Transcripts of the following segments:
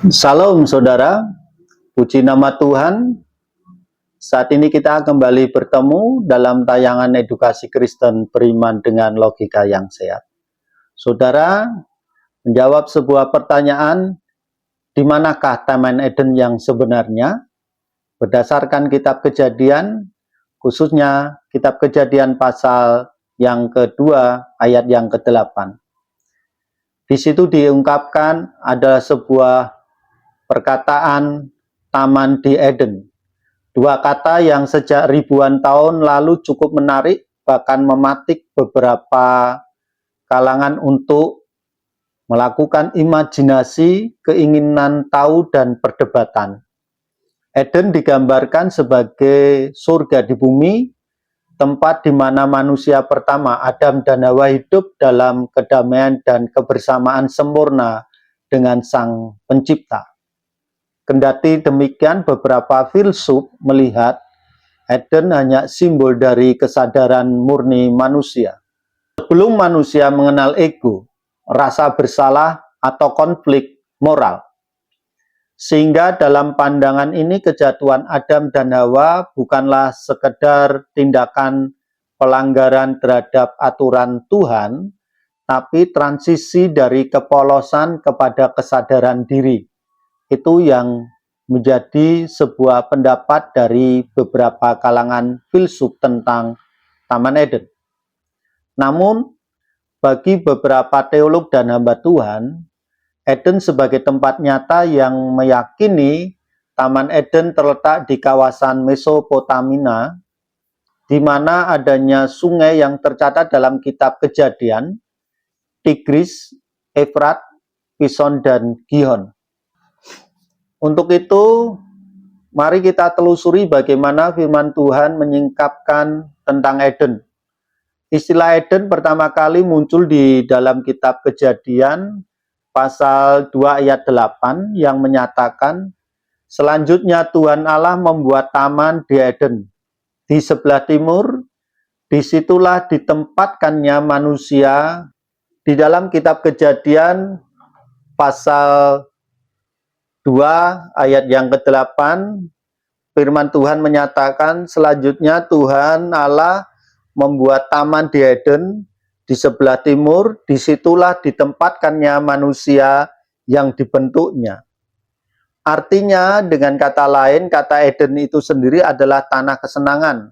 Salam saudara, puji nama Tuhan. Saat ini kita kembali bertemu dalam tayangan edukasi Kristen beriman dengan logika yang sehat. Saudara menjawab sebuah pertanyaan, di manakah Taman Eden yang sebenarnya? Berdasarkan kitab Kejadian, khususnya kitab Kejadian pasal yang kedua ayat yang ke-8. Di situ diungkapkan ada sebuah perkataan Taman di Eden. Dua kata yang sejak ribuan tahun lalu cukup menarik, bahkan mematik beberapa kalangan untuk melakukan imajinasi, keinginan tahu, dan perdebatan. Eden digambarkan sebagai surga di bumi, tempat di mana manusia pertama, Adam dan Hawa, hidup dalam kedamaian dan kebersamaan sempurna dengan Sang Pencipta. Kendati demikian, beberapa filsuf melihat Eden hanya simbol dari kesadaran murni manusia. Sebelum manusia mengenal ego, rasa bersalah, atau konflik moral. Sehingga dalam pandangan ini kejatuhan Adam dan Hawa bukanlah sekedar tindakan pelanggaran terhadap aturan Tuhan, tapi transisi dari kepolosan kepada kesadaran diri. Itu yang menjadi sebuah pendapat dari beberapa kalangan filsuf tentang Taman Eden. Namun, bagi beberapa teolog dan hamba Tuhan, Eden sebagai tempat nyata yang meyakini Taman Eden terletak di kawasan Mesopotamia, di mana adanya sungai yang tercatat dalam kitab Kejadian, Tigris, Efrat, Pison, dan Gihon. Untuk itu, mari kita telusuri bagaimana firman Tuhan menyingkapkan tentang Eden. Istilah Eden pertama kali muncul di dalam kitab Kejadian pasal 2 ayat 8 yang menyatakan, selanjutnya Tuhan Allah membuat taman di Eden, di sebelah timur, disitulah ditempatkannya manusia. Di dalam kitab Kejadian pasal 2 ayat yang ke-8, firman Tuhan menyatakan, selanjutnya Tuhan Allah membuat taman di Eden di sebelah timur, disitulah ditempatkannya manusia yang dibentuknya. Artinya, dengan kata lain, kata Eden itu sendiri adalah tanah kesenangan,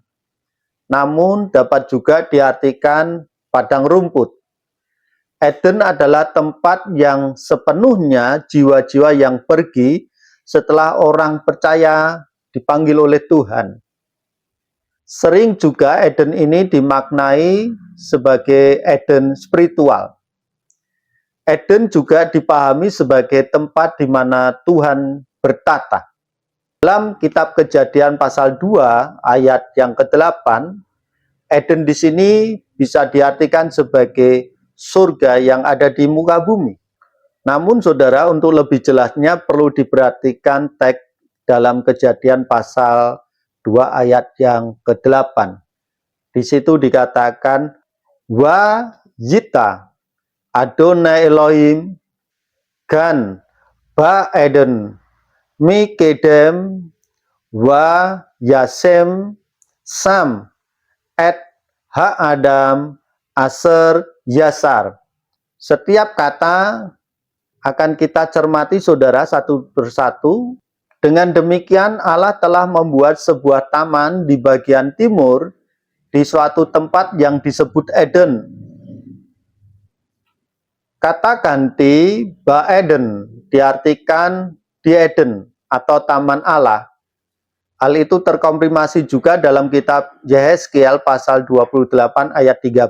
namun dapat juga diartikan padang rumput. Eden adalah tempat yang sepenuhnya jiwa-jiwa yang pergi setelah orang percaya dipanggil oleh Tuhan. Sering juga Eden ini dimaknai sebagai Eden spiritual. Eden juga dipahami sebagai tempat di mana Tuhan bertata. Dalam kitab Kejadian pasal 2 ayat yang ke-8, Eden di sini bisa diartikan sebagai surga yang ada di muka bumi. Namun saudara, untuk lebih jelasnya perlu diperhatikan teks dalam Kejadian pasal 2 ayat yang ke-8. Di situ dikatakan, wa yita Adonai Elohim gan ba Eden mikedem wa yasem sam et ha Adam aser yasar. Setiap kata akan kita cermati saudara satu persatu. Dengan demikian Allah telah membuat sebuah taman di bagian timur di suatu tempat yang disebut Eden. Kata ganti ba Eden diartikan di Eden atau taman Allah. Hal itu terkonfirmasi juga dalam kitab Yehezkiel pasal 28 ayat 13.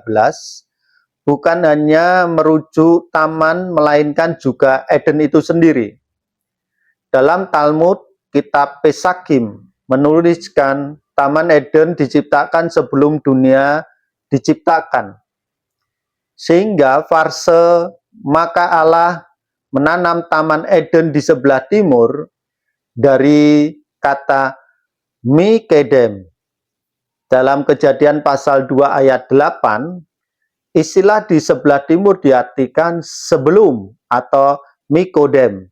Bukan hanya merujuk taman, melainkan juga Eden itu sendiri. Dalam Talmud, kitab Pesakim menuliskan Taman Eden diciptakan sebelum dunia diciptakan. Sehingga farse maka Allah menanam Taman Eden di sebelah timur dari kata mikedem. Dalam Kejadian pasal 2 ayat 8, istilah di sebelah timur diartikan sebelum atau mikodem.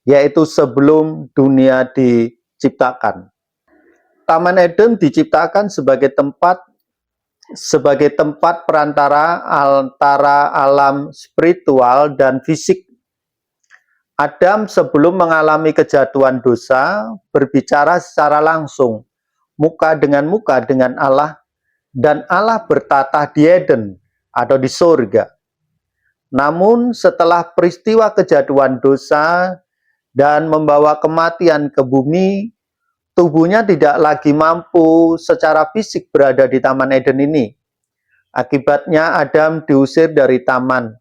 yaitu sebelum dunia diciptakan. Taman Eden diciptakan sebagai tempat perantara antara alam spiritual dan fisik. Adam sebelum mengalami kejatuhan dosa berbicara secara langsung, muka dengan Allah, dan Allah bertata di Eden atau di surga. Namun setelah peristiwa kejatuhan dosa dan membawa kematian ke bumi, tubuhnya tidak lagi mampu secara fisik berada di Taman Eden ini. Akibatnya Adam diusir dari taman.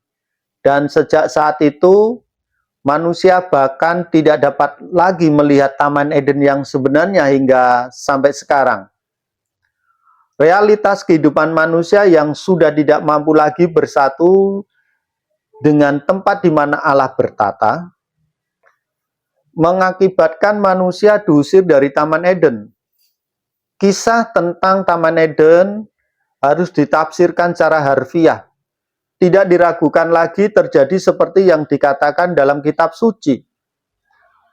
Dan sejak saat itu, manusia bahkan tidak dapat lagi melihat Taman Eden yang sebenarnya hingga sampai sekarang. Realitas kehidupan manusia yang sudah tidak mampu lagi bersatu dengan tempat di mana Allah bertata, mengakibatkan manusia diusir dari Taman Eden. Kisah tentang Taman Eden harus ditafsirkan secara harfiah. Tidak diragukan lagi terjadi seperti yang dikatakan dalam kitab suci.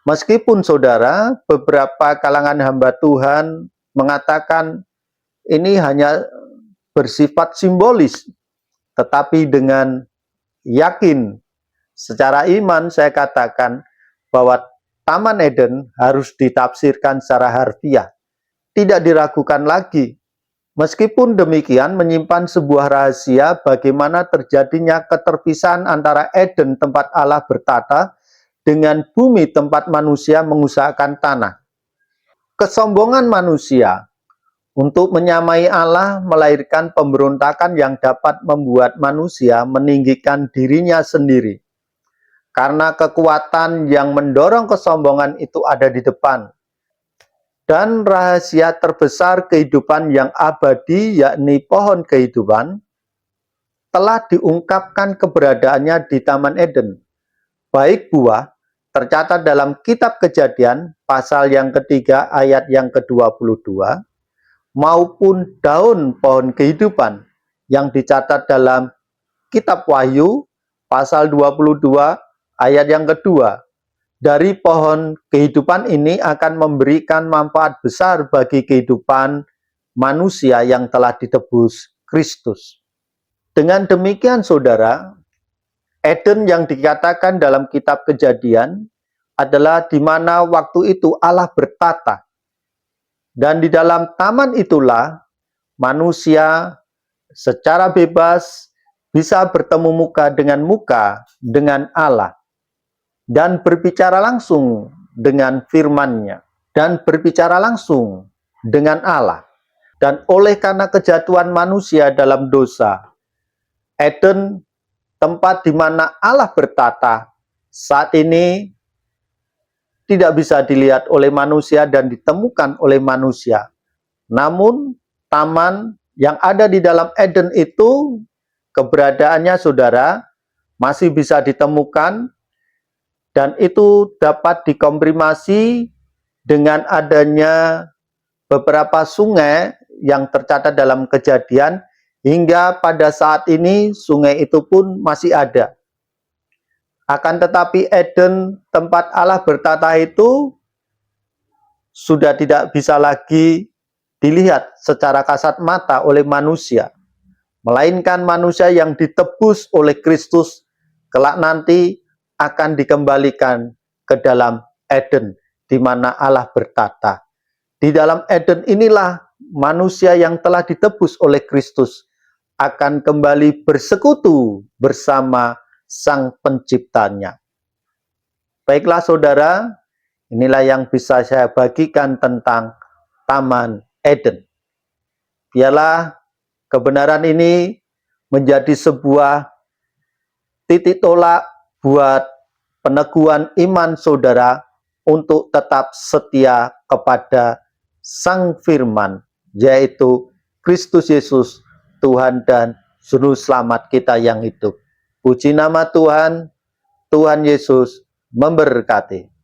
Meskipun saudara, beberapa kalangan hamba Tuhan mengatakan ini hanya bersifat simbolis, tetapi dengan yakin secara iman saya katakan bahwa Taman Eden harus ditafsirkan secara harfiah. Tidak diragukan lagi. Meskipun demikian menyimpan sebuah rahasia bagaimana terjadinya keterpisahan antara Eden tempat Allah bertata dengan bumi tempat manusia mengusahakan tanah. Kesombongan manusia untuk menyamai Allah melahirkan pemberontakan yang dapat membuat manusia meninggikan dirinya sendiri. Karena kekuatan yang mendorong kesombongan itu ada di depan. Dan rahasia terbesar kehidupan yang abadi, yakni pohon kehidupan, telah diungkapkan keberadaannya di Taman Eden. Baik buah, tercatat dalam kitab Kejadian, pasal yang ketiga, ayat yang ke-22, maupun daun pohon kehidupan yang dicatat dalam kitab Wahyu pasal 22 ayat yang kedua. Dari pohon kehidupan ini akan memberikan manfaat besar bagi kehidupan manusia yang telah ditebus Kristus. Dengan demikian saudara, Eden yang dikatakan dalam kitab Kejadian adalah di mana waktu itu Allah bertata. Dan di dalam taman itulah manusia secara bebas bisa bertemu muka dengan Allah dan berbicara langsung dengan firman-Nya dan berbicara langsung dengan Allah. Dan oleh karena kejatuhan manusia dalam dosa, Eden, tempat di mana Allah bertata, saat ini tidak bisa dilihat oleh manusia dan ditemukan oleh manusia. Namun, taman yang ada di dalam Eden itu, keberadaannya saudara, masih bisa ditemukan, dan itu dapat dikonfirmasi dengan adanya beberapa sungai yang tercatat dalam Kejadian, hingga pada saat ini sungai itu pun masih ada. Akan tetapi Eden, tempat Allah bertata itu, sudah tidak bisa lagi dilihat secara kasat mata oleh manusia. Melainkan manusia yang ditebus oleh Kristus, kelak nanti akan dikembalikan ke dalam Eden, di mana Allah bertata. Di dalam Eden inilah manusia yang telah ditebus oleh Kristus akan kembali bersekutu bersama Sang Penciptanya. Baiklah saudara, inilah yang bisa saya bagikan tentang Taman Eden. Biarlah kebenaran ini menjadi sebuah titik tolak buat peneguhan iman saudara untuk tetap setia kepada Sang Firman, yaitu Kristus Yesus, Tuhan dan Juru Selamat kita yang hidup. Puji nama Tuhan, Tuhan Yesus memberkati.